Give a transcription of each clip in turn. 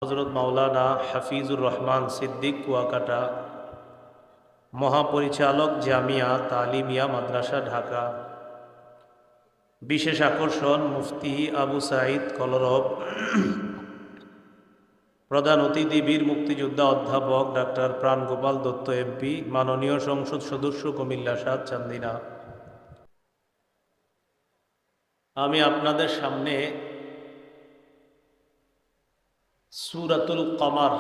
হযরত মাওলানা হাফিজুর রহমান সিদ্দিক কুয়াকাটা, মহাপরিচালক, জামিয়া তালিমিয়া মাদ্রাসা, ঢাকা। বিশেষ আকর্ষণ মুফতি আবু সাঈদ কলরব। প্রধান অতিথি বীর মুক্তিযোদ্ধা অধ্যাপক ডাক্তার প্রাণগোপাল দত্ত এমপি, মাননীয় সংসদ সদস্য কুমিল্লা ৭ চান্দিনা। আমি আপনাদের সামনে সূরাতুল কমার,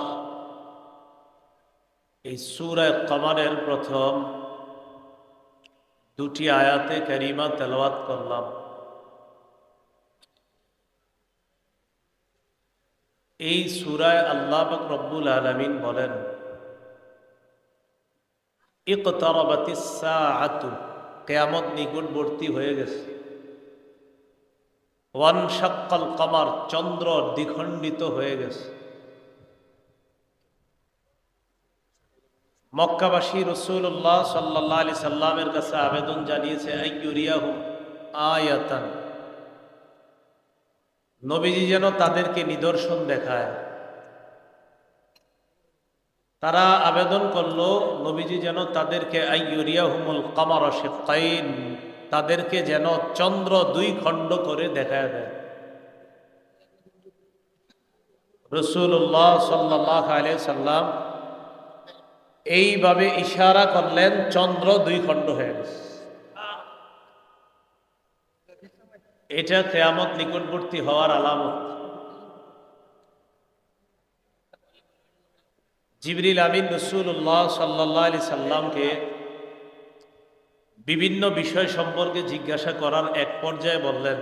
এই সূরা কমারের প্রথম দুটি আয়াতে কারিমা তেলাওয়াত করলাম। এই সূরায় আল্লাহ পাক রব্বুল আলামিন বলেন, ইকতারাবাতিস সাআতু, কিয়ামত নিকটবর্তী হয়ে গেছে। ওয়ানশাক্কাল কমার, চন্দ্র দ্বিখণ্ডিত হয়ে গেছে। মক্কাবাসী রাসূলুল্লাহ সাল্লাল্লাহু আলাইহি সাল্লামের কাছে আবেদন জানিয়েছে, আইয়ুরিয়াহু আয়াতান, নবীজি যেন তাদেরকে নিদর্শন দেখায়। তারা আবেদন করলো, নবীজি যেন তাদেরকে আইয়ুরিয়াহুমুল কমারা শিক্কাইন, তাদেরকে যেন চন্দ্র দুই খণ্ড করে দেখায় দেয়। রাসূলুল্লাহ সাল্লাল্লাহু আলাইহি সাল্লাম এইভাবে ইশারা করলেন, চন্দ্র দুই খণ্ড হয়ে গেছে। এটা কিয়ামত নিকটবর্তী হওয়ার আলামত। জিবরিল আমিন রাসূলুল্লাহ সাল্লাল্লাহু আলাইহি সাল্লামকে বিভিন্ন বিষয় সম্পর্কে জিজ্ঞাসা করার এক পর্যায়ে বললেন,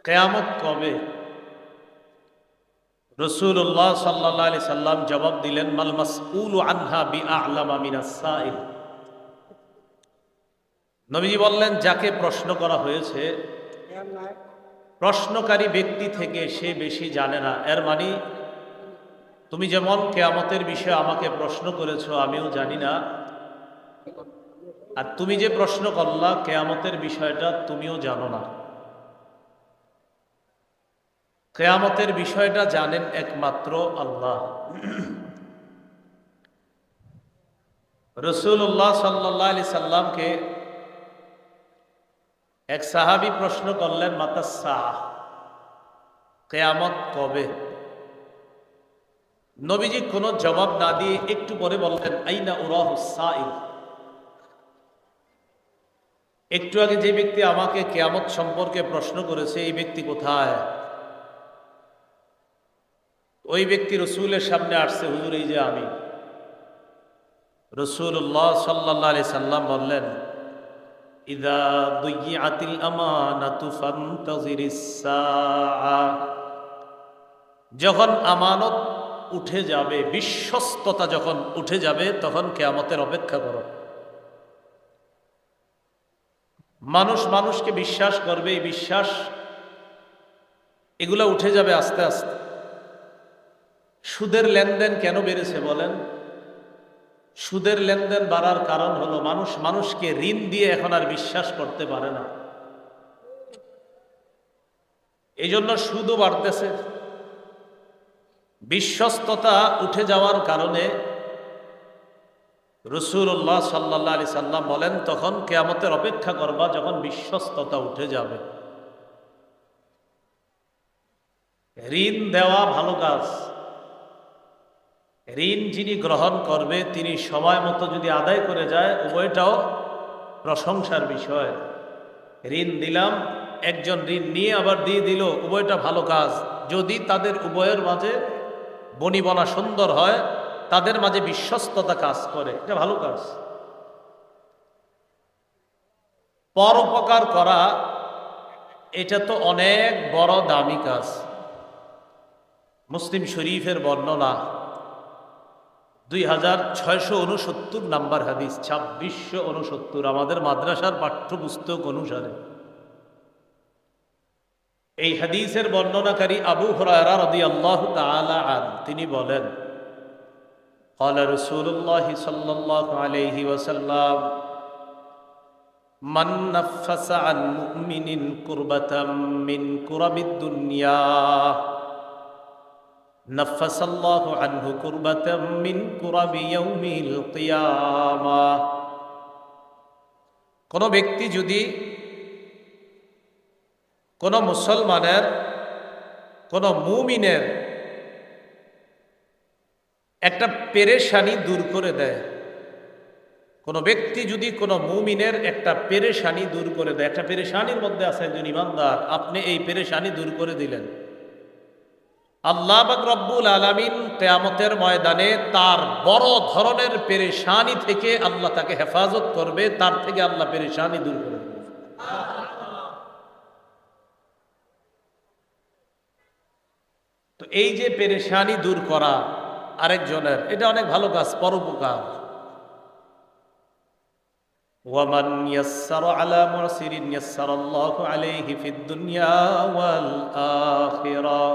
কিয়ামত কবে? রাসূলুল্লাহ সাল্লাল্লাহু আলাইহি সাল্লাম জবাব দিলেন, মাল মাসউলু আনহা বিআ'লামা মিনাস সাইল। নবীজি বললেন, যাকে প্রশ্ন করা হয়েছে প্রশ্নকারী ব্যক্তি থেকে সে বেশি জানে না। এর মানে তুমি যেমন কিয়ামতের বিষয়ে আমাকে প্রশ্ন করেছো, আমিও জানি না, আর তুমি যে প্রশ্ন করলা কিয়ামতের বিষয়টা তুমিও জানো না। কিয়ামতের বিষয়টা জানেন একমাত্র আল্লাহ। রাসূলুল্লাহ সাল্লাল্লাহু আলাইহি সাল্লামকে এক সাহাবী প্রশ্ন করলেন, মাতাস সাআহ, কিয়ামত কবে? নবীজি কোনো জবাব না দিয়ে একটু পরে বললেন, আইনা উরাহুস সাইল, একটু আগে যে ব্যক্তি আমাকে কিয়ামত সম্পর্কে প্রশ্ন করেছে, এই ব্যক্তি কোথায়? ওই ব্যক্তি রসুলের সামনে আসছে, হুজুর এই যে আমি। রাসূলুল্লাহ সাল্লাল্লাহু আলাইহি সাল্লাম বললেন, ইযা দুইয়াতিল আমানাতু ফান্তাযিরিস সাআ, যখন আমানত উঠে যাবে, বিশ্বস্ততা যখন উঠে যাবে, তখন কিয়ামতের অপেক্ষা করো। মানুষ মানুষকে বিশ্বাস করবে, এই বিশ্বাস এগুলা উঠে যাবে আস্তে আস্তে। সুদের লেনদেন কেন বেড়েছে বলেন? সুদের লেনদেন বাড়ার কারণ হলো মানুষ মানুষকে ঋণ দিয়ে এখন আর বিশ্বাস করতে পারে না, এই জন্য সুদও বাড়তেছে। বিশ্বস্ততা উঠে যাওয়ার কারণে রাসূলুল্লাহ সাল্লাল্লাহু আলাইহি সাল্লাম বলেন, তখন কিয়ামতের অপেক্ষা করবা যখন বিশ্বস্ততা উঠে যাবে। ঋণ দেওয়া ভালো কাজ। ঋণ যিনি গ্রহণ করবে তিনি সময় মতো যদি আদায় করে যায়, উভয়টাও প্রশংসার বিষয়। ঋণ দিলাম, একজন ঋণ নিয়ে আবার দিয়ে দিল, উভয়টা ভালো কাজ। যদি তাদের উভয়ের মাঝে বনিবনা সুন্দর হয়, তাদের মাঝে বিশ্বস্ততা কাজ করে, এটা ভালো কাজ। পরোপকার করা এটা তো অনেক বড় দামি কাজ। মুসলিম শরীফের বর্ণনা 2669 নাম্বার হাদিস, 2669 আমাদের মাদ্রাসার পাঠ্যপুস্তক অনুসারে। এই হাদিসের বর্ণনাকারী আবু হুরায়রা রাদিয়াল্লাহু তাআলা আনহু, তিনি বলেন, ক্বালা রাসূলুল্লাহ সাল্লাল্লাহু আলাইহি ওয়াসাল্লাম, মান নাফাসা আন মুমিনিন কুরবাতাম মিন কুরাবিদ দুনিয়া নাফাসাল্লাহু আনহু কুরবাতাম মিন কুরাবি ইয়াউমিল কিয়ামাহ। কোন ব্যক্তি যদি কোন মুসলমানের, কোন মুমিনের একটা পেরেশানি দূর করে দেয়, কোন ব্যক্তি যদি কোন মুমিনের একটা পেরেশানি দূর করে দেয়, একটা পেরেশানির মধ্যে আছে একজন ইমানদার, আপনি এই পেরেশানি দূর করে দিলেন, আল্লাহ পাক রব্বুল আলামিন কিয়ামতের ময়দানে তার বড় ধরনের পেরেশানি থেকে আল্লাহ তাকে হেফাজত করবে, তার থেকে আল্লাহ পেরেশানি দূর করে দেবে। তো এই যে পেরেশানি দূর করা আরেকজনের, এটা অনেক ভালো কাজ, পরোপকার। ওয়ামান ইয়াসসারা আলা মুসিরিন ইয়াসসারাল্লাহু আলাইহি ফিদ দুনিয়া ওয়াল আখিরাহ।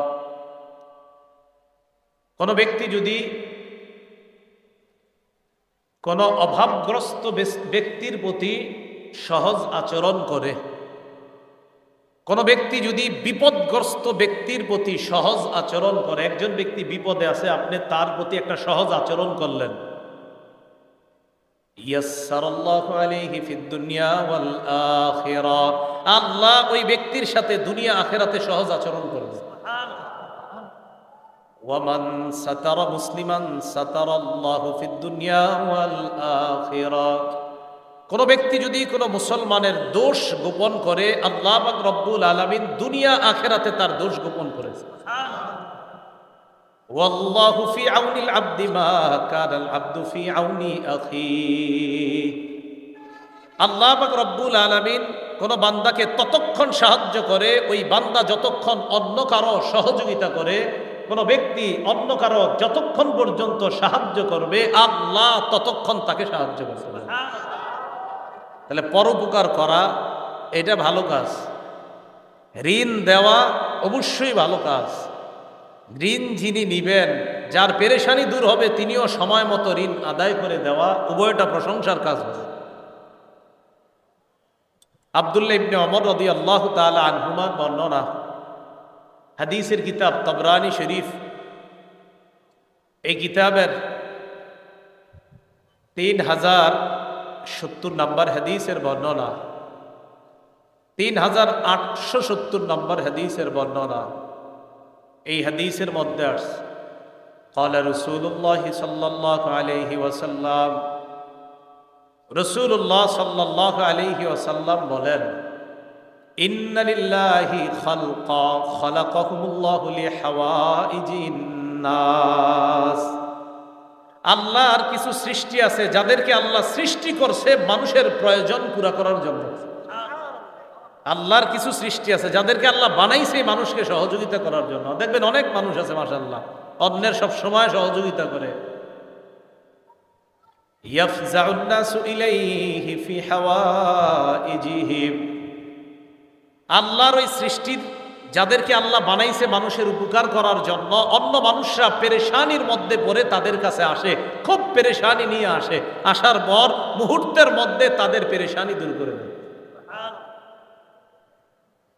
কোন ব্যক্তি যদি কোন অভাবগ্রস্ত ব্যক্তির প্রতি সহজ আচরণ করে, কোন ব্যক্তি যদি বিপদগ্রস্ত ব্যক্তির প্রতি সহজ আচরণ করে, একজন ব্যক্তি বিপদে আছে, আপনি তার প্রতি একটা সহজ আচরণ করলেন, ইয়াসসারাল্লাহু আলাইহি ফিদ দুনিয়া ওয়াল আখিরাহ, আল্লাহ ওই ব্যক্তির সাথে দুনিয়া আখিরাতে সহজ আচরণ করবে। ওয়ামান সাতারা মুসলিমান সাতারাল্লাহু ফিদ দুনিয়া ওয়াল আখিরাহ। কোন ব্যক্তি যদি কোন মুসলমানের দোষ গোপন করে, আল্লাহ পাক রব্বুল আলামিন দুনিয়া আখিরাতে তার দোষ গোপন করেছে। ওয়াল্লাহু ফি আউনিল আবদি মা কানাল আবদু ফি আউনি আখিহি। আল্লাহ পাক রব্বুল আলামিন কোন বান্দাকে ততক্ষণ সাহায্য করে, ওই বান্দা যতক্ষণ অন্য কারো সহযোগিতা করে, কোন ব্যক্তি অন্য কারো যতক্ষণ পর্যন্ত সাহায্য করবে, আল্লাহ ততক্ষণ তাকে সাহায্য করবে। তাহলে পরোপকার করা এটা ভালো কাজ। ঋণ দেওয়া অবশ্যই ভালো কাজ। ঋণ যিনি নিবেন, যার পেরেশানি দূর হবে, তিনিও সময় মতো ঋণ আদায় করে দেওয়া, উভয়টা প্রশংসার কাজ হবে। আব্দুল্লাহ ইবনে ওমর রাদিয়াল্লাহু তাআলা আনহুমা বর্ণনা, হাদিসের কিতাব তাবরানী শরীফ, এই কিতাবের 3070 নম্বর হাদিসের বর্ণনা, 3870 নম্বর হাদিসের বর্ণনা। এই হাদিসের মধ্যে আসছে, ক্বালা রাসূলুল্লাহ সাল্লাল্লাহু আলাইহি ওয়াসাল্লাম, রাসূলুল্লাহ সাল্লাল্লাহু আলাইহি ওয়াসাল্লাম বলেন, ইন্না লিল্লাহি খালকা খালাকাহুমুল্লাহু লিহাওয়াইজিন নাস। আল্লাহর কিছু সৃষ্টি আছে যাদেরকে আল্লাহ সৃষ্টি করছে মানুষের প্রয়োজন পুরা করার জন্য। আল্লাহর কিছু সৃষ্টি আছে যাদেরকে আল্লাহ বানাইছে মানুষকে সহযোগিতা করার জন্য। দেখবেন অনেক মানুষ আছে মাশাআল্লাহ, অন্যের সব সময় সহযোগিতা করে। ইয়াফজাউন নাসু ইলাইহি ফি হাওয়াইজিহিম। আল্লাহর ওই সৃষ্টির যাদেরকে আল্লাহ বানাইছে মানুষের উপকার করার জন্য, অন্য মানুষরা পেরেশানির মধ্যে পড়ে তাদের কাছে আসে, খুব পেরেশানি নিয়ে আসে, আসার পর মুহূর্তের মধ্যে তাদের পেরেশানি দূর করে দেয়,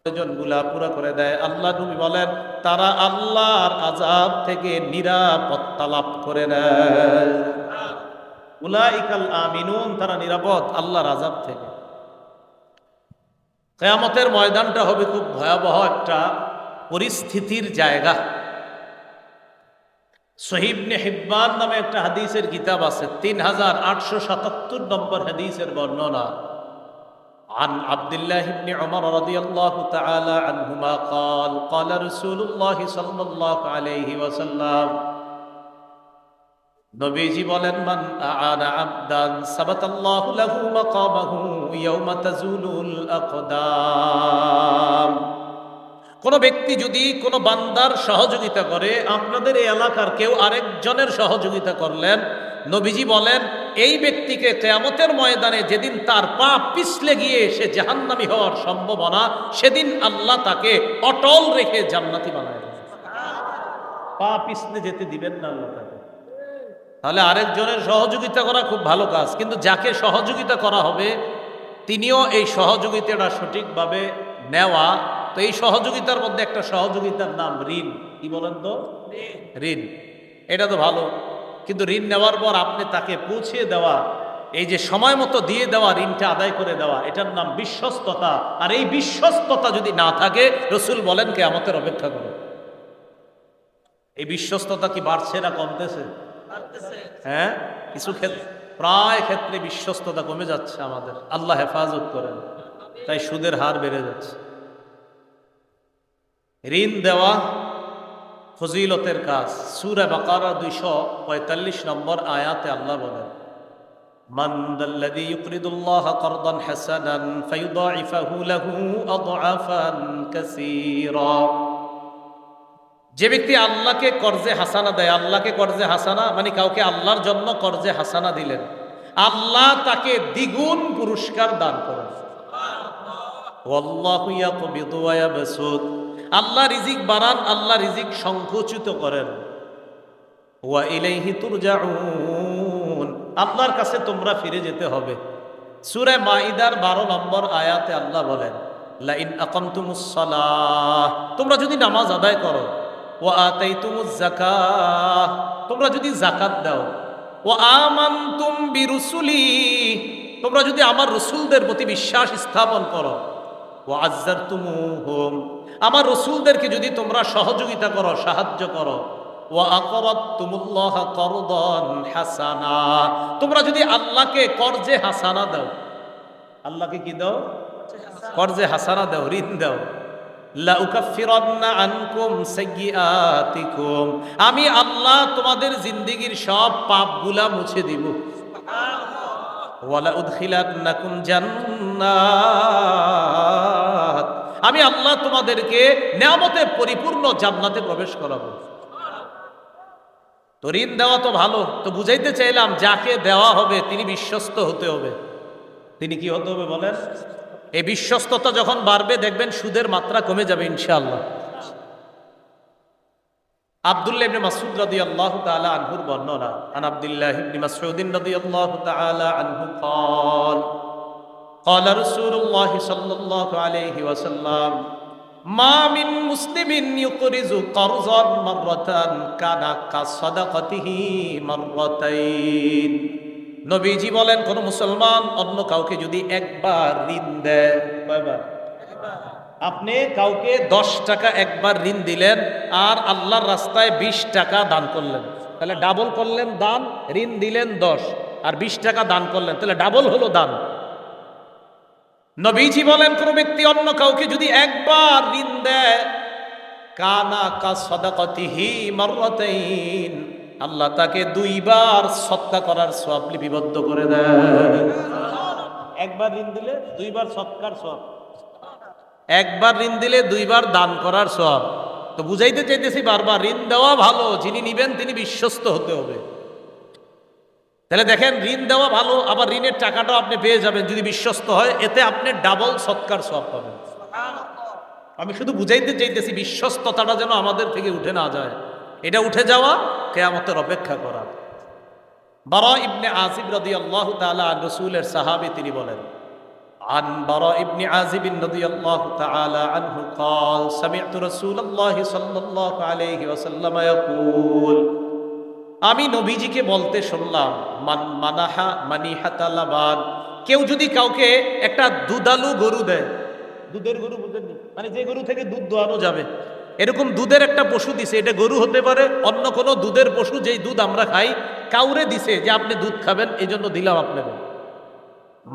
প্রয়োজনগুলা পুরা করে দেয়। আল্লাহ নবী বলেন, তারা আল্লাহর আযাব থেকে নিরাপত্তা লাভ করে নেয়। উলাইকাল আমিনুন, তারা নিরাপদ আল্লাহর আযাব থেকে। কিয়ামতের ময়দানটা হবে খুব ভয়াবহ একটা পরিস্থিতির জায়গা। সহিহ ইবনে হিব্বান নামে একটা হাদিসের কিতাব আছে, 3877 নম্বর হাদিসের বর্ণনা। عن عبد الله بن عمر رضي الله تعالى عنهما قال قال رسول الله صلى الله عليه وسلم, নবীজি বলেন, মান আ'আনা আবদান সাবাতাল্লাহু লাহু মাকামাহু ইয়াওমা তাজুলুল আকদাম। কোন ব্যক্তি যদি কোন বান্দার সহযোগিতা করে, আপনাদের এই এলাকার কেউ আরেকজনের সহযোগিতা করলেন, নবীজি বলেন এই ব্যক্তিকে কিয়ামতের ময়দানে যেদিন তার পা পিছলে গিয়ে সে জাহান্নামী হওয়ার সম্ভাবনা, সেদিন আল্লাহ তাকে অটল রেখে জান্নাতি বানায় দেবেন। পা পিছলে যেতে দিবেন না আল্লাহ তাকে। তাহলে আরেকজনের সহযোগিতা করা খুব ভালো কাজ, কিন্তু যাকে সহযোগিতা করা হবে তিনিও এই সহযোগিতাটা সঠিকভাবে নেওয়া। তো এই সহযোগিতার মধ্যে একটা সহযোগিতার নাম ঋণ। কি বলেন তো? ঋণ। এটা তো ভালো, কিন্তু ঋণ নেওয়ার পর আপনি তাকে পৌঁছে দেওয়া, এই যে সময় মতো দিয়ে দেওয়া, ঋণটা আদায় করে দেওয়া, এটার নাম বিশ্বস্ততা। আর এই বিশ্বস্ততা যদি না থাকে, রসুল বলেন কিয়ামতের অপেক্ষা করো। এই বিশ্বস্ততা কি বাড়ছে না কমতেছে? হ্যাঁ, কিছু ক্ষেত্রে, প্রায় ক্ষেত্রে বিশ্বস্ততা কমে যাচ্ছে আমাদের। আল্লাহ হেফাজত করেন। তাই সুদের হার বেড়ে যাচ্ছে। ঋণ দেওয়া ফজিলতের কাজ। সূরা বাকারা 245 নম্বর আয়াতে আল্লাহ বলেন, মান যাল্লাযী ইউকরিদুল্লাহা কারদান হাসানান ফায়ুদাইফাহু লাহু আদআফান কাসীরা। যে ব্যক্তি আল্লাহকে কর্জে হাসানা দেয়, আল্লাহকে কর্জে হাসানা মানে কাউকে আল্লাহর জন্য কর্জে হাসানা দিলেন, আল্লাহ তাকে দ্বিগুণ পুরস্কার দান করেন। ওয়াল্লাহু ইয়াকবিদু ওয়া ইয়াবসুত। আল্লাহ রিজিক বাড়ান, আল্লাহ রিজিক সংকুচিত করেন। ওয়া ইলাইহি তুরজাউন। আল্লাহর কাছে তোমরা ফিরে যেতে হবে। সূরা মাইদার 12 নম্বর আয়াতে আল্লাহ বলেন, লা ইন আকামতুমুস সালাহ, তোমরা যদি নামাজ আদায় করো, ওয়া আতাইতুমুজ যাকাহ, তোমরা যদি যাকাত দাও, ওয়া আমানতুম বিরুসুলি, তোমরা যদি আমার রাসূলদের প্রতি বিশ্বাস স্থাপন করো, ওয়া আযযারতুমুহুম, আমার রাসূলদেরকে যদি তোমরা সহযোগিতা করো, সাহায্য করো, ওয়া আকরাদতুমুল্লাহা করদান হাসানা, তোমরা যদি আল্লাহকে কর্জে হাসানা দাও, আল্লাহকে কি দাও? কর্জে হাসানা দাও, ঋণ দাও। লা উকাফিরান্না আনকুম সাইয়্যাতিকুম, আমি আল্লাহ তোমাদের জিন্দেগীর সব পাপগুলা মুছে দিব। ওয়ালা উদখিলান্নাকুম জান্নাত, আমি আল্লাহ তোমাদেরকে নিয়ামতে পরিপূর্ণ জান্নাতে প্রবেশ করাবো। তো ঋণ দেওয়া তো ভালো, তো বুঝাইতে চাইলাম যাকে দেওয়া হবে তিনি বিশ্বস্ত হতে হবে। তিনি কি হতে হবে বলেন? এই বিশ্বস্ততা যখন বাড়বে দেখবেন সুদের মাত্রা কমে যাবে ইনশাআল্লাহ। আব্দুল্লাহ ইবনে মাসউদ রাদিয়াল্লাহু তাআলা আনহুর বর্ণনা, আন আব্দুল্লাহ ইবনে মাসউদ রাদিয়াল্লাহু তাআলা আনহু قال قال رسول الله صلى الله عليه وسلم ما من مسلم يقرض قرضا مرة كان كصدقته مرتين। নবীজি বলেন, কোন মুসলমান অন্য কাউকে যদি একবার ঋণ দেয়, কয়বার? আপনি কাউকে 10 টাকা একবার ঋণ দিলেন আর আল্লাহর রাস্তায় 20 টাকা দান করলেন, তাহলে ডাবল করলেন দান। ঋণ দিলেন 10 আর 20 টাকা দান করলেন, তাহলে ডাবল হলো দান। নবীজি বলেন, কোন ব্যক্তি অন্য কাউকে যদি একবার ঋণ দেয়, কানা কা সাদাকাতিহি মাররাতাইন, আল্লাহ তাকে 2 বার সদকা করার সওয়াব লিপিবদ্ধ করে দেয়। একবার ঋণ দিলে 2 বার সদকার সওয়াব, একবার ঋণ দিলে 2 বার দান করার সওয়াব। তো বুঝাইতে চাইতেছি বারবার, ঋণ দেওয়া ভালো, যিনি নিবেন তিনি বিশ্বস্ত হতে হবে। তাহলে দেখেন, ঋণ দেওয়া ভালো, আবার ঋণের টাকাটাও আপনি পেয়ে যাবেন যদি বিশ্বস্ত হয়, এতে আপনি ডাবল সদকার সওয়াব পাবেন। আমি শুধু বুঝাইতে চাইতেছি বিশ্বস্ততাটা যেন আমাদের থেকে উঠে না যায়। এটা উঠে যাওয়া কিয়ামতের অপেক্ষা করা। বারা ইবনে আজিব রাদিয়াল্লাহু তাআলা আন রাসূলের সাহাবী, তিনি বলেন, আন বারা ইবনে আজিব রাদিয়াল্লাহু তাআলা আনহু قال سمعت رسول الله صلى الله عليه وسلم يقول, আমি নবীজিকে বলতে শুনলাম, মান মানাহা মানিহাতা লাবান, কেউ যদি কাউকে একটা দুধালু গরু দেয়, দুধের গরু বুঝেননি, মানে যে গরু থেকে দুধ দোয়ানো যাবে, এরকম দুধের একটা পশু দিছে, এটা গরু হতে পারে, অন্য কোনো দুধের পশু, যেই দুধ আমরা খাই, কাউরে দিছে যে আপনি দুধ খাবেন, এই জন্য দিলাম আপনাকে।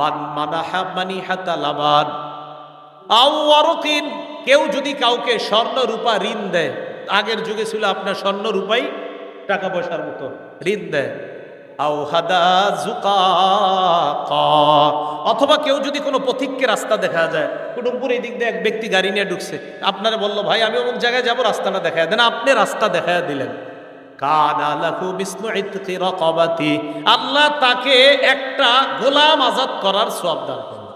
মান মানাহা মানিহাতা লাবান আও ওয়ারকিন, কেউ যদি কাউকে স্বর্ণ রূপা ঋণ দেয়, আগের যুগে ছিল আপনার স্বর্ণ রূপাই টাকা পয়সার মতো ঋণ দেয়, আও হাদা যুকাকা, অথবা কেউ যদি কোনো পথিককে রাস্তা দেখা যায়, কুটুমপুর এই দিক দিয়ে এক ব্যক্তি গাড়ি নিয়ে ঢুকছে, আপনারা বললো ভাই আমি অমুক জায়গায় যাবো, রাস্তাটা দেখায় দেন, আপনি রাস্তা দেখায় দিলেন, কানা লাহু মিসলু ইতকি রাকাবাতি, আল্লাহ তাকে একটা গোলাম আজাদ করার সওয়াব দান করেন।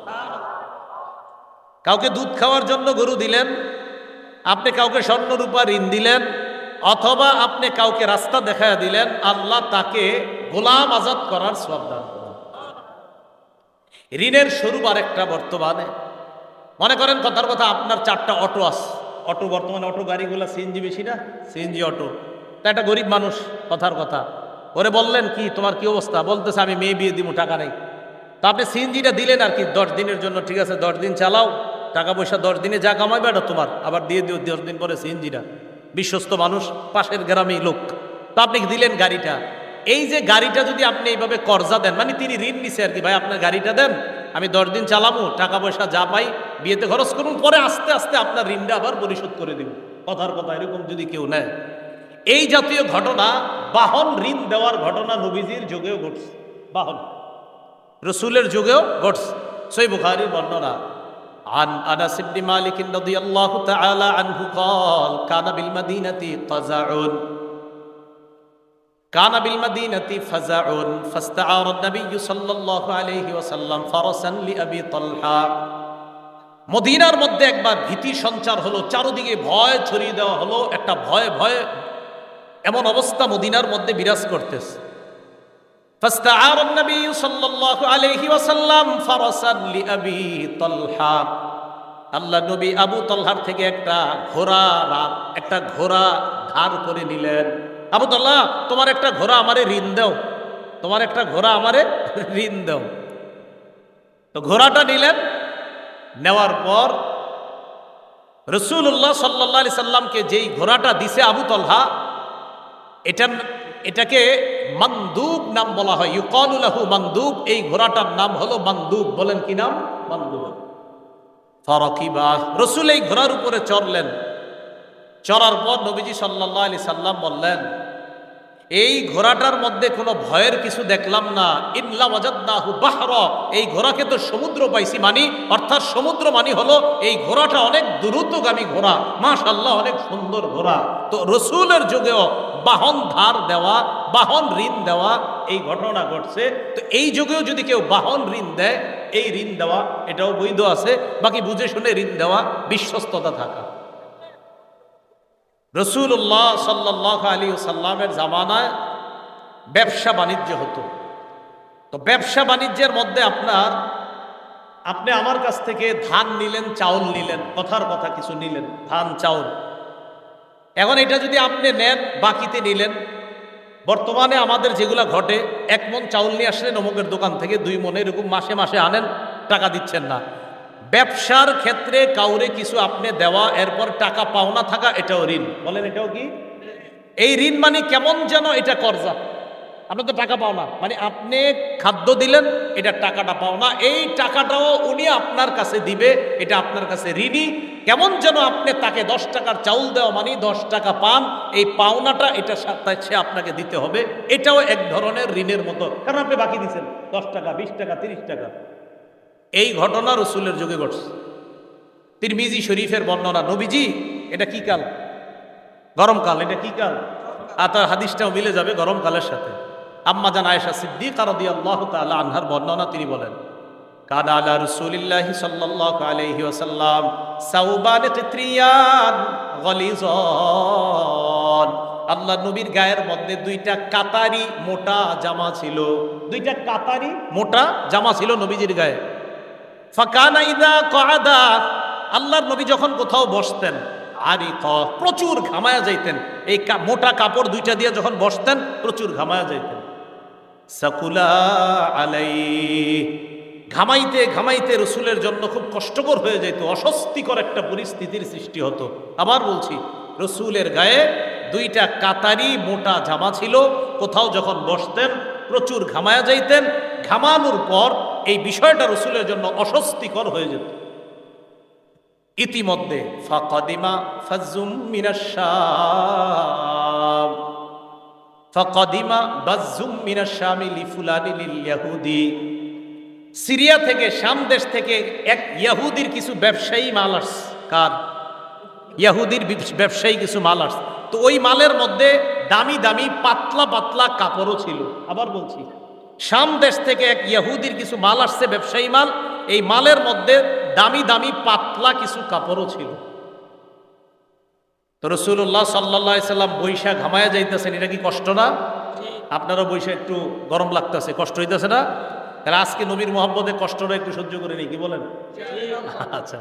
কাউকে দুধ খাওয়ার জন্য গরু দিলেন, আপনি কাউকে স্বর্ণ রূপা ঋণ দিলেন, অথবা আপনি কাউকে রাস্তা দেখায় দিলেন, আল্লাহ তাকে গোলাম আজাদ করার সওয়াব দান করেন। ঋণের স্বরূপ আরেকটা বর্তমানে, মনে করেন কথার কথা আপনার 4টা অটো আছে, অটো বর্তমানে অটো গাড়িগুলো সিএনজি বেশি না, সিএনজি অটো। তা একটা গরিব মানুষ কথার কথা, ওরে বললেন কি তোমার কি অবস্থা, বলতেছে আমি মেয়ে বিয়ে দিব, টাকা নেই। তা আপনি সিএনজিটা দিলেন আর কি 10 দিনের জন্য, ঠিক আছে 10 দিন চালাও, টাকা পয়সা 10 দিনে যা কামাইবে এটা তোমার, আবার দিয়ে দিও 10 দিন পরে সিএনজিটা। বিশ্বস্ত মানুষ, পাশের গ্রামেই লোক, তা আপনি দিলেন গাড়িটা। এই যে গাড়িটা যদি আপনি এইভাবে কর্জা দেন, মানে তিনি ঋণ নিছে আর কি, ভাই আপনার গাড়িটা দেন, আমি 10 দিন চালামু, টাকা পয়সা যা পাই বিয়েতে খরচ করুন, পরে আস্তে আস্তে আপনার ঋণটা আবার পরিশোধ করে দিব, কথার কথা এরকম যদি কেউ নেয়। এই জাতীয় ঘটনা, বাহন ঋণ দেওয়ার ঘটনা নবীজির যুগেও ঘটছে, বাহন রসুলের যুগেও ঘটছে। সহিহ বুখারীর বর্ণনা, عن أنس بن مالك رضي الله تعالى عنه قال كان بالمدينة فزع فاستعار النبي صلى الله عليه وسلم فرسا لأبي طلحة। মদিনার মধ্যে একবার ভীতি সঞ্চার হলো, চারদিকে ভয় ছড়িয়ে দেওয়া হলো, একটা ভয় ভয় এমন অবস্থা মদিনার মধ্যে বিরাজ করতেছে। فاستعار النبي صلى الله عليه وسلم فرسا لأبي طلحة। আল্লাহ নবী আবু তলহার থেকে একটা ঘোড়া ধার করে নিলেন। আবু তলহা, তোমার একটা ঘোড়া আমারে ঋণ দাও, তোমার একটা ঘোড়া আমারে ঋণ দাও। তো ঘোড়াটা নিলেন, নেওয়ার পর রাসূলুল্লাহ সাল্লাল্লাহু আলাইহি সাল্লামকে যেই ঘোড়াটা দিছে আবু তলহা, এটাকে মানদুব নাম বলা হয়, ইউকালু লাহু মানদুব। এই ঘোড়াটার নাম হলো মানদুব। বলেন কি নাম? মানদুব। ফারাকিবা, রাসূল এই ঘোড়ার উপরে চড়লেন। চড়ার পর নবীজি সাল্লাল্লাহু আলাইহি সাল্লাম বললেন, এই ঘোড়াটার মধ্যে কোনো ভয়ের কিছু দেখলাম না। ইল্লা ওয়াজাদনাহু বাহরা, এই ঘোড়াকে তো সমুদ্র পাইছি মানি, অর্থাৎ সমুদ্র মানি হলো এই ঘোড়াটা অনেক দ্রুতগামী ঘোড়া, মাশাআল্লাহ অনেক সুন্দর ঘোড়া। তো রাসূলের যুগেও বাহন ধার দেওয়া, বাহন ঋণ দেওয়া এই ঘটনা ঘটছে। তো এই যুগেও যদি কেউ বাহন ঋণ দেয়, এই ঋণ দেওয়া এটাও বৈধ আছে। বাকি বুঝে শুনে ঋণ দেওয়া, বিশ্বস্ততা থাকা। রাসূলুল্লাহ সাল্লাল্লাহু আলাইহি ওয়াসাল্লামের জামানায় ব্যবসা বাণিজ্য হতো। তো ব্যবসা বাণিজ্যের মধ্যে আপনি আমার কাছ থেকে ধান নিলেন, চাউল নিলেন, কথার কথা কিছু নিলেন, ধান চাউল। এখন এটা যদি আপনি নেন, বাকিতে নিলেন। বর্তমানে আমাদের যেগুলা ঘটে, 1 মণ চাউল নিয়ে আসলেন অমুকের দোকান থেকে, 2 মণ, এরকম মাসে মাসে আনেন, টাকা দিচ্ছেন না। ব্যবসার ক্ষেত্রে কাউরে কিছু আপনি দেওয়া, এরপর টাকা পাওনা থাকা, এটাও ঋণ। বলেন এটাও কি? এই ঋণ মানে কেমন যেন এটা কর্জা। আপনি তো টাকা পাওনা, মানে আপনি খাদ্য দিলেন, এটা টাকাটা পাওনা, এই টাকাটাও উনি আপনার কাছে দিবে, এটা আপনার কাছে ঋণী। কেমন যেন আপনি তাকে 10 টাকার চাউল দেওয়া মানে 10 টাকা পান, এই পাওনাটা এটা সে আপনাকে দিতে হবে, এটাও এক ধরনের ঋণের মতো, কারণ আপনি বাকি দিচ্ছেন 10 টাকা, 20 টাকা, 30 টাকা। এই ঘটনা রাসূলের যুগে ঘটছে। তিরমিজি শরীফের বর্ণনা, নবীজি, এটা কি কাল? গরমকাল। এটা কি কাল? তার হাদিসটাও মিলে যাবে গরমকালের সাথে। আম্মা জান আয়েশা সিদ্দিকা রাদিয়াল্লাহু তাআলা আনহার বর্ণনা, তিনি বলেন, কানা আলা রাসূলিল্লাহি সাল্লাল্লাহু আলাইহি ওয়াসাল্লাম সাউবান কিত্রিয়ান গলিজান। আল্লাহ নবীর গায়ের মধ্যে 2টা কাতারি মোটা জামা ছিল, 2টা কাতারি মোটা জামা ছিল নবীজির গায়ে। ফাকানা ইযা ক্বাদা, আল্লাহর নবী যখন কোথাও বসতেন, আরিকা, প্রচুর ঘামায়া যাইতেন। এই মোটা কাপড় 2টা দিয়ে যখন বসতেন, প্রচুর ঘামায়া যাইতেন। সাকুলা আলাইহি, ঘামাইতে ঘামাইতে রসুলের জন্য খুব কষ্টকর হয়ে যেত, অস্বস্তিকর একটা পরিস্থিতির সৃষ্টি হতো। আবার বলছি, রসুলের গায়ে 2টা কাতারি মোটা জামা ছিল, কোথাও যখন বসতেন প্রচুর ঘামায়া যাইতেন। ঘামানোর পর এই বিষয়টা রসুলের জন্য অস্বস্তিকর হয়ে যেত। ইতিমধ্যে ফাকাদিমা ফাজুম মিনাশ শাম, ফাকাদিমা বাজুম মিনাশ শামি লিফুলানি লিল ইয়াহুদি, সিরিয়া থেকে, শাম দেশ থেকে এক ইহুদির কিছু ব্যবসায়ী মাল আসছে। কার? ইহুদির ব্যবসায়ী কিছু মাল আসছে। তো ওই মালের মধ্যে দামি দামি পাতলা পাতলা কাপড়ও ছিল। আবার বলছি, শাম দেশ থেকে এক ইহুদির কিছু মাল আসছে, ব্যবসায়ী মাল। এই মালের মধ্যে দামি দামি পাতলা কিছু কাপড়ও ছিল। তো রাসূলুল্লাহ সাল্লাল্লাহু আলাইহি সাল্লাম বৈশা ঘামায়া যাইতেছেন, এটা কি কষ্ট না? আপনারও বৈশা একটু গরম লাগতেছে, কষ্ট হইতেছে না? তাহলে আজকে নবীর মোহাম্মদে কষ্টটা একটু সহ্য করে নিই, কি বলেন? আচ্ছা,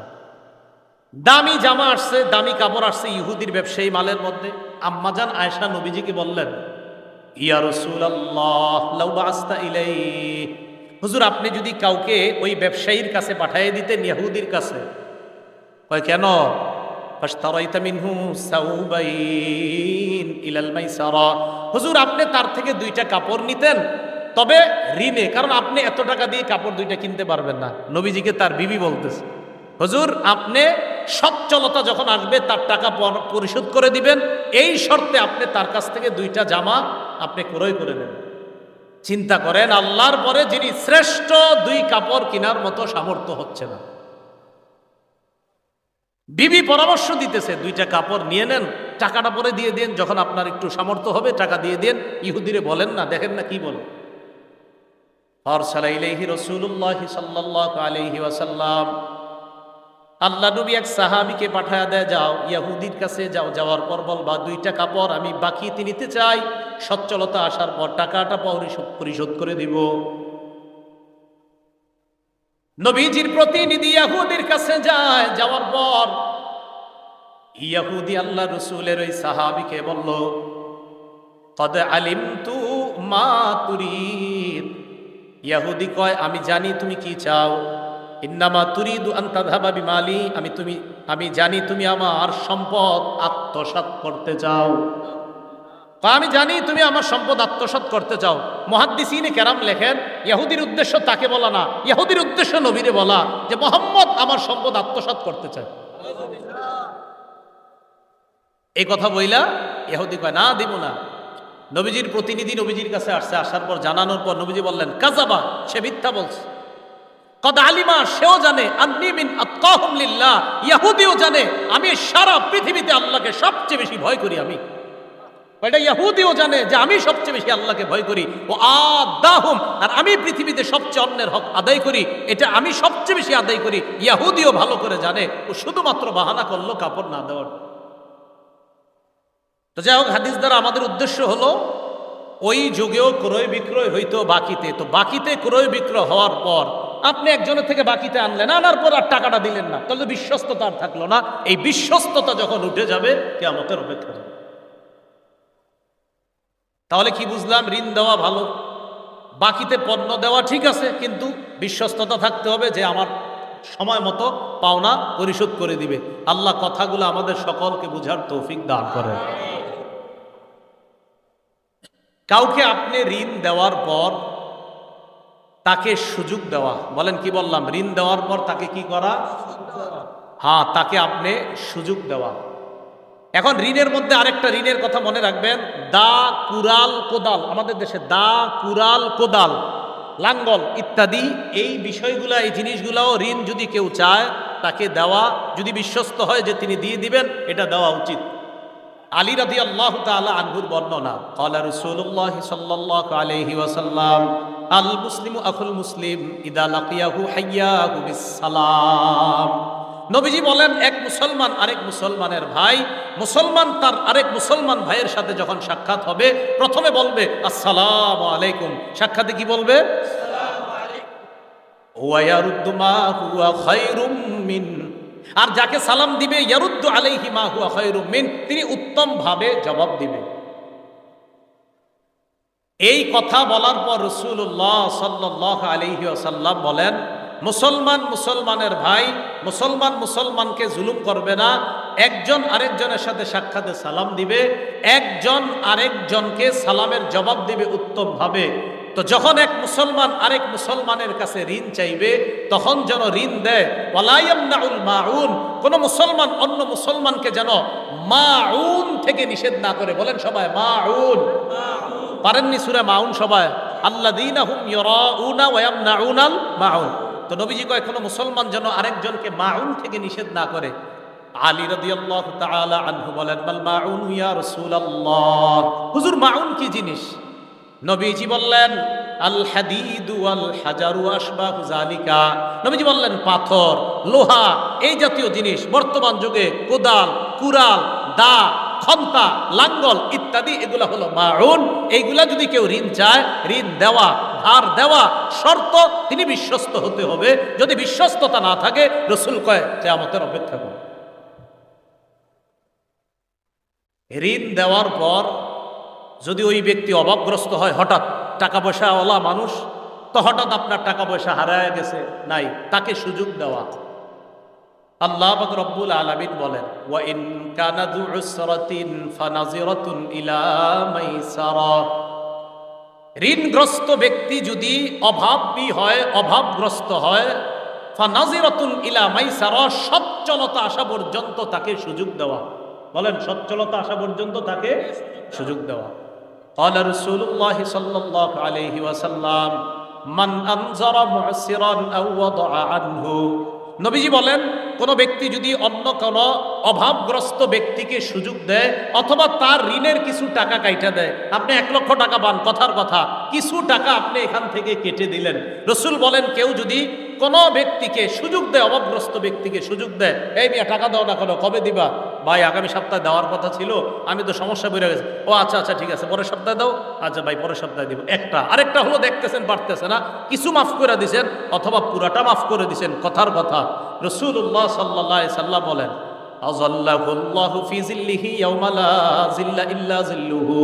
দামি জামা আসছে, দামি কাপড় আসছে ইহুদির ব্যবসায়ী মালের মধ্যে। আম্মাজান আয়েশা নবীজিকে বললেন, ইয়া রাসূলুল্লাহ লাউ বাসতা ইলাইহি, হুজুর আপনি যদি কাউকে ওই ব্যবসায়ীর কাছে পাঠিয়ে দিতেন, ইহুদির কাছে। কয় কেন? ফাশতারাইতা মিনহু সাউবাইন ইলাল মাইসারা, হুজুর আপনি তার থেকে দুইটা কাপড় নিতেন, তবে ঋণে, কারণ আপনি এত টাকা দিয়ে কাপড় দুইটা কিনতে পারবেন না। নবীজিকে তার বিবি বলতেছে, হুজুর আপনি সচ্ছলতা যখন আসবে তার টাকা পরিশোধ করে দিবেন, এই শর্তে আপনি তার কাছ থেকে দুইটা জামা আপনি ক্রয় করে নেন। চিন্তা করেন, আল্লাহর পরে যিনি শ্রেষ্ঠ, দুই কাপড় কেনার মতো সামর্থ্য হচ্ছে না, বিবি পরামর্শ দিতেছে দুইটা কাপড় নিয়ে নেন, টাকাটা পরে দিয়ে দেন, যখন আপনার একটু সামর্থ্য হবে টাকা দিয়ে দেন। ইহুদিরে বলেন না, দেখেন না কি বলে। আরসালা ইলাইহি রাসূলুল্লাহ সাল্লাল্লাহু আলাইহি ওয়াসাল্লাম, আল্লাহ নবী এক সাহাবীকে পাঠায়া দেয়, যাও ইহুদির কাছে যাও, যাওয়ার পর বলবা দুইটা কাপড় আমি বাকিতে নিতে চাই, সচ্ছলতা আসার পর টাকাটা পরিশোধ করে দিব। নবীজির প্রতিনিধি ইহুদির কাছে যায়, যাওয়ার পর ইহুদি আল্লাহ রাসূলের ওই সাহাবীকে বলল, কদ আলিমতু মা তুরিদ, ইহুদি কয় আমি জানি তুমি কি চাও। ইন্নামা তুরিদু আন তাযহাবা বিমালি, আমি জানি তুমি আমার সম্পদ আত্মসাৎ করতে চাও। আমি জানি তুমি আমার সম্পদ আত্মসাৎ করতে চাও। মুহাদ্দিসিনে কেরাম লেখেন, ইহুদির উদ্দেশ্য তাকে বলা না, ইহুদির উদ্দেশ্য নবীরে বলা যে মুহাম্মদ আমার সম্পদ আত্মসাৎ করতে চায়। এই কথা বইলা ইহুদি কয় না, দিব না। নবীজির প্রতিনিধি নবীজির কাছে আসছে, আসার পর জানানোর পর নবীজি বললেন, কাযাবা, সে মিথ্যা বলছে। কদ আলিমা, সেও জানে, আন্নী মিন আতকাহুম লিল্লাহ, ইহুদিও জানে আমি সারা পৃথিবীতে আল্লাহকে সবচেয়ে বেশি ভয় করি। আমি এটা ইহুদিও জানে যে আমি সবচেয়ে বেশি আল্লাহকে ভয় করি। ও আদাহুম, আর আমি পৃথিবীতে সবচেয়ে অন্যের হক আদায় করি, এটা আমি সবচেয়ে বেশি আদায় করি। ইহুদিও ভালো করে জানে, ও শুধুমাত্র বাহানা করলো কাপড় না দেওয়ার। তো যাই হোক, হাদিস দ্বারা আমাদের উদ্দেশ্য হলো ওই যুগেও ক্রয় বিক্রয় হইতো বাকিতে। তো বাকিতে ক্রয় বিক্রয় হওয়ার পর আপনি একজনের থেকে বাকিতে আনলেন, আনার পর আর টাকাটা দিলেন না, তাহলে বিশ্বস্ততা আর থাকলো না। এই বিশ্বস্ততা যখন উঠে যাবে, কিয়ামতের অপেক্ষা। তাহলে কি বুঝলাম? ঋণ দেওয়া ভালো, বাকিতে পণ্য দেওয়া ঠিক আছে, কিন্তু বিশ্বস্ততা থাকতে হবে যে আমার সময় মতো পাওনা পরিশোধ করে দিবে। আল্লাহ কথাগুলো আমাদের সকলকে বুঝার তৌফিক দান করেন। কাউকে আপনি ঋণ দেওয়ার পর তাকে সুযোগ দেওয়া, বলেন কি বললাম? ঋণ দেওয়ার পর তাকে কি করা? হ্যাঁ, তাকে আপনি সুযোগ দেওয়া। এখন ঋণের মধ্যে আরেকটা ঋণের কথা মনে রাখবেন, দা, কুরাল, কোদাল। আমাদের দেশে দা, কুরাল, কোদাল, লাঙ্গল ইত্যাদি এই বিষয়গুলা, এই জিনিসগুলাও ঋণ যদি কেউ চায় তাকে দেওয়া, যদি বিশ্বস্ত হয় যে তিনি দিয়ে দিবেন, এটা দেওয়া উচিত। আলী রাদিয়াল্লাহু তাআলা আনহুর বর্ণনা, ক্বালা রাসূলুল্লাহ সাল্লাল্লাহু আলাইহি ওয়াসাল্লাম, আল মুসলিমু আখুল মুসলিম ইদা লাকিয়াহু হাইয়াহু বিসসালাম। নবীজি বলেন, এক মুসলমান আরেক মুসলমানের ভাই, মুসলমান তার আরেক মুসলমান ভাইয়ের সাথে যখন সাক্ষাৎ হবে, প্রথমে বলবে আসসালামু আলাইকুম। সাক্ষাতে কি বলবে? আসসালামু আলাইকুম। ওয়া ইয়ারুদ্দু মা হুয়া খায়রুম মিন, আর যাকে সালাম দিবে, ইয়ারুদ্দু আলাইহি মা হুয়া খায়রুম মিন, তিনি উত্তম ভাবে জবাব দিবে। এই কথা বলার পর রাসূলুল্লাহ সাল্লাল্লাহু আলাইহি ওয়াসাল্লাম বলেন, মুসলমান মুসলমানের ভাই, মুসলমান মুসলমানকে জুলুম করবে না। একজন আরেকজনের সাথে সাক্ষাতে সালাম দিবে, একজন আরেকজনকে সালামের জবাব দিবে উত্তম ভাবে। তো যখন এক মুসলমান আরেক মুসলমানের কাছে ঋণ চাইবে, তখন যেন ঋণ দেয়। ওয়ালা ইয়ামনাউল মাউন, কোন মুসলমান অন্য মুসলমানকে যেন মাউন থেকে নিষেধ না করে। বলেন সবাই মাউন। পারেননি সূরা মাউন সবাই? আল্লাযীনা হুম ইয়ারাউনা ওয়া ইয়ামনাউনাল মাউন। তো নবীজি কয়, কোনো মুসলমান যেন আরেকজনকে মাউন থেকে নিষেধ না করে। আলী রাদিয়াল্লাহু তাআলা আনহু বলেন, মাল মাউন ইয়া রাসূলুল্লাহ, হুজুর মাউন কি জিনিস? নবীজি বললেন, আল হাদিদু ওয়াল হাজারু আশবাহু যালিকা। নবীজি বললেন, পাথর, লোহা, এই জাতীয় জিনিস, বর্তমান যুগে কোদাল, কুরাল, দা, খন্তা, লাঙ্গল ইত্যাদি, এগুলা হলো মাউন। এইগুলা যদি কেউ ঋণ চায়, ঋণ দেওয়া ধার দেওয়া শর্ত, তিনি বিশ্বস্ত হতে হবে। যদি বিশ্বস্ততা না থাকে, রাসূল কয় কিয়ামতের অপেক্ষা করো। ঋণ দেওয়ার পর যদি ওই ব্যক্তি অভাবগ্রস্ত হয়, হঠাৎ টাকা পয়সাওয়ালা মানুষ তো, হঠাৎ আপনার টাকা পয়সা হারায় গেছে, নাই, তাকে সুযোগ দেওয়া। আল্লাহ পাক রব্বুল আলামিন বলেন, ওয়া ইন কানা যু উসরাতিন ফানাজিরাতুন ইলা মাইসারা। ঋণগ্রস্ত ব্যক্তি যদি অভাবী হয়, অভাবগ্রস্ত হয়, ফানাজিরাতুন ইলা মাইসারা, সচ্ছলতা আসা পর্যন্ত তাকে সুযোগ দেওয়া। বলেন, সচ্ছলতা আসা পর্যন্ত তাকে সুযোগ দেওয়া। ক্বালা রাসূলুল্লাহ সাল্লাল্লাহু আলাইহি ওয়াসাল্লাম, মান আনজারা মু'সিরান আও ওয়াদা'a আনহু। নবীজি বলেন, কোন ব্যক্তি যদি অন্য কোন অভাবগ্রস্ত ব্যক্তিকে সুযোগ দেয়, অথবা তার ঋণের কিছু টাকা কাইটা দেয়। আপনি 1 লক্ষ টাকা পান, কথার কথা, কিছু টাকা আপনি এখান থেকে কেটে দিলেন। রাসূল বলেন, কেউ যদি কোন ব্যক্তিকে সুযোগ দেয়, অভাবগ্রস্ত ব্যক্তিকে সুযোগ দেয়, এই মিয়া টাকা দাও না, কেন, কবে দিবা? ভাই আগামী সপ্তাহে দেওয়ার কথা ছিল, আমি তো সমস্যা বেড়ে গেছে। ও আচ্ছা আচ্ছা ঠিক আছে, পরের সপ্তাহে দাও। আচ্ছা ভাই, পরের সপ্তাহে দিব। একটা আরেকটা হলো, দেখতেছেন পারতেছে না, কিছু মাফ করে দিছেন অথবা পুরাটা মাফ করে দিছেন, কথার কথা। রাসূলুল্লাহ সাল্লাল্লাহু আলাইহি সাল্লাম বলেন, আযাল্লাহুল্লাহু ফি জিল্লিহি ইয়াওমা লা জিল্লা ইল্লা জিল্লুহু।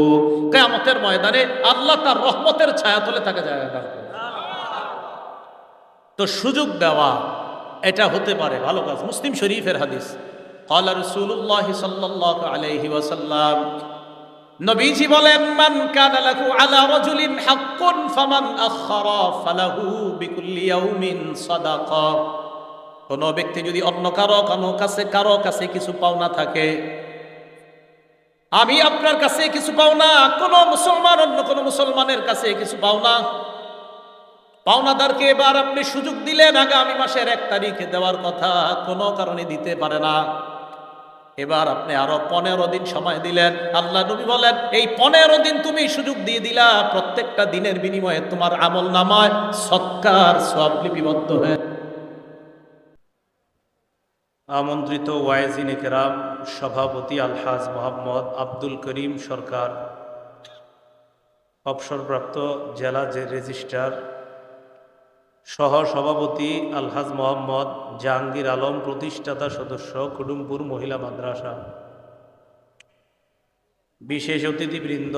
কিয়ামতের ময়দানে আল্লাহ তার রহমতের ছায়াতলে তাকে জায়গা দান করবেন। তো সুযোগ দেওয়া এটা হতে পারে ভালো কাজ। মুসলিম শরীফের হাদিস, ক্বালা রাসূলুল্লাহ সাল্লাল্লাহু আলাইহি ওয়াসাল্লাম, নবীজি বলেন, মান কানা লাহু আলা রাজুলিন হাক্কুন ফামান আখারা ফালাহু বিকুল্লি ইয়াউমিন সাদাকা। কোন ব্যক্তি যদি অন্য কারো কাছে কিছু পাওনা থাকে, আমি আপনার কাছে কিছু পাওনা, কোন মুসলমান অন্য কোন মুসলমানের কাছে কিছু পাওনা, পাওনাদারকে এবার আপনি সুযোগ দিলেন, আগামী মাসের 1 তারিখে দেওয়ার কথা, কোনো কারণে দিতে পারে না, এবার আপনি আরো 15 দিন সময় দিলেন। আল্লাহ নবী বলেন, এই 15 দিন তুমি সুযোগ দিয়ে দিলা, প্রত্যেকটা দিনের বিনিময়ে তোমার আমল নামায় সৎকার সওয়াব লিপিবদ্ধ হয়ে। আমন্ত্রিত ওয়াইজিনে কেরাম, সভাপতি আলহাজ মোহাম্মদ আব্দুল করিম সরকার, অবসরপ্রাপ্ত জেলা রেজিস্ট্রার, সহ সভাপতি আলহাজ মোহাম্মদ জাহাঙ্গীর আলম, প্রতিষ্ঠাতা সদস্য, কুডুমপুর মহিলা মাদ্রাসা, বিশেষ অতিথিবৃন্দ,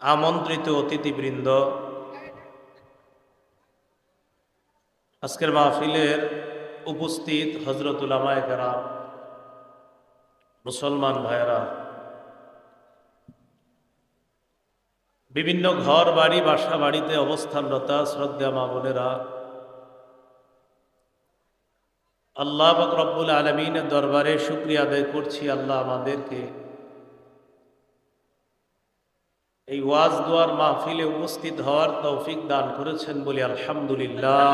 আমন্ত্রিত অতিথিবৃন্দ, আজকের মাহফিলের উপস্থিত হযরত উলামায়ে কেরাম, মুসলমান ভাইয়েরা, বিভিন্ন ঘর বাড়ি বাসা বাড়িতে অবস্থানরত শ্রদ্ধা মা বোনেরা, আল্লাহ পাক রব্বুল আলামিনের দরবারে শুকরিয়া আদায় করছি, আল্লাহ আমাদেরকে এই ওয়াজ দোয়ার মাহফিলে উপস্থিত হওয়ার তৌফিক দান করেছেন বলি আলহামদুলিল্লাহ।